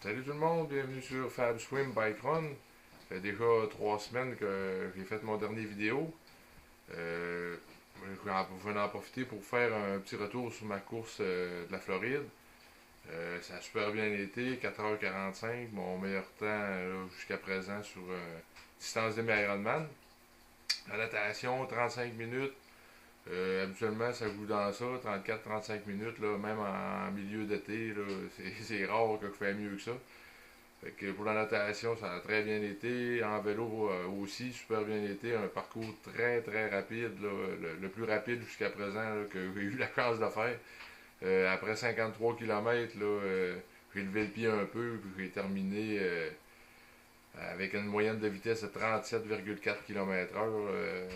Salut tout le monde, bienvenue sur Fab Swim Bike Run. Ça fait déjà 3 semaines que j'ai fait mon dernier vidéo. Euh, je vais en profiter pour faire un petit retour sur ma course de la Floride. Ça a super bien été, 4h45, mon meilleur temps jusqu'à présent sur distance demi-Ironman. La natation, 35 minutes. Habituellement, ça joue dans ça, 34-35 minutes, là, même en milieu d'été. C'est rare que je fais mieux que ça. Fait que pour la natation, ça a très bien été. En vélo aussi, super bien été. Un parcours très très rapide, là, le plus rapide jusqu'à présent là, que j'ai eu la chance de faire. Après 53 km, là, j'ai levé le pied un peu, puis j'ai terminé avec une moyenne de vitesse de 37,4 km/h.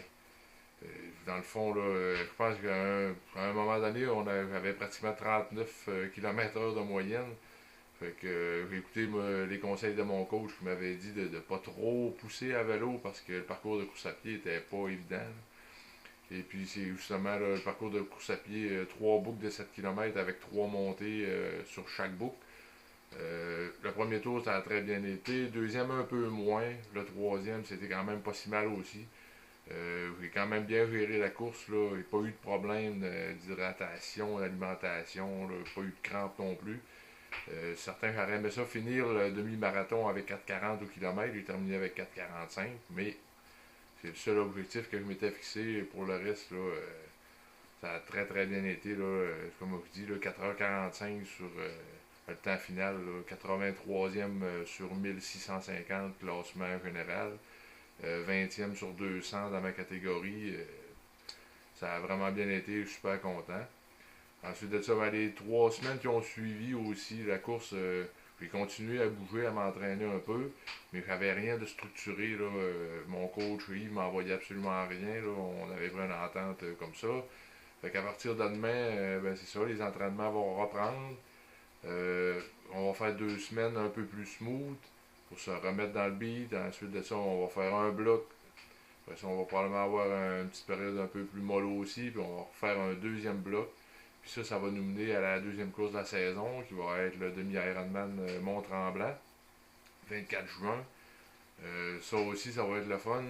Dans le fond, là, je pense qu'à un moment donné, j'avais pratiquement 39 km/h de moyenne. Fait que j'ai écouté les conseils de mon coach qui m'avait dit de ne pas trop pousser à vélo parce que le parcours de course à pied était pas évident. Et puis c'est justement là, le parcours de course à pied, 3 boucles de 7 km avec 3 montées sur chaque boucle. Le premier tour, ça a très bien été. Deuxième, un peu moins. Le troisième, c'était quand même pas si mal aussi. J'ai quand même bien géré la course. Là. Il n'y a pas eu de problème d'hydratation, d'alimentation. Pas eu de crampes non plus. Certains j'aurais aimé ça finir le demi-marathon avec 4,40 au kilomètre. J'ai terminé avec 4,45. Mais c'est le seul objectif que je m'étais fixé. Pour le reste, là, ça a très très bien été. Là, comme je dis, là, 4h45 sur le temps final. Là, 83e sur 1650 classement général. 20e sur 200 dans ma catégorie. Ça a vraiment bien été. Je suis super content. Ensuite de ça, ben, les 3 semaines qui ont suivi aussi la course, j'ai continué à bouger, à m'entraîner un peu, mais j'avais rien de structuré. Là, mon coach, Yves, m'envoyait absolument rien. Là, on avait pris une entente comme ça. Fait qu'à partir de demain, ben, c'est ça, les entraînements vont reprendre. On va faire 2 semaines un peu plus smooth pour se remettre dans le beat. Ensuite de ça, on va faire un bloc. Après ça, on va probablement avoir une petite période un peu plus mollo aussi, puis on va refaire un deuxième bloc. Puis ça va nous mener à la deuxième course de la saison, qui va être le demi-Ironman Mont-Tremblant, 24 juin. Ça aussi, ça va être le fun.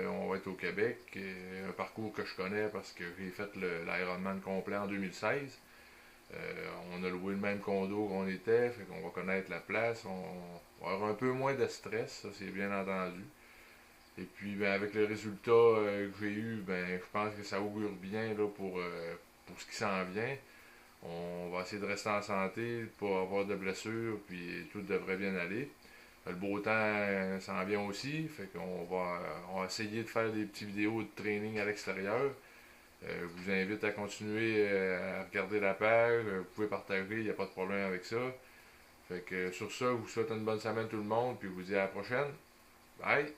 On va être au Québec. Un parcours que je connais parce que j'ai fait l'Ironman complet en 2016. On a loué le même condo qu'on était, fait qu'on va connaître la place. On va avoir un peu moins de stress, ça c'est bien entendu. Et puis ben, avec le résultat que j'ai eu, ben, je pense que ça augure bien là, pour ce qui s'en vient. On va essayer de rester en santé, pas avoir de blessures, puis tout devrait bien aller. Le beau temps s'en vient aussi, fait on va essayer de faire des petites vidéos de training à l'extérieur. Je vous invite à continuer à regarder la page, vous pouvez partager, il n'y a pas de problème avec ça. Fait que sur ça, je vous souhaite une bonne semaine tout le monde, puis je vous dis à la prochaine. Bye!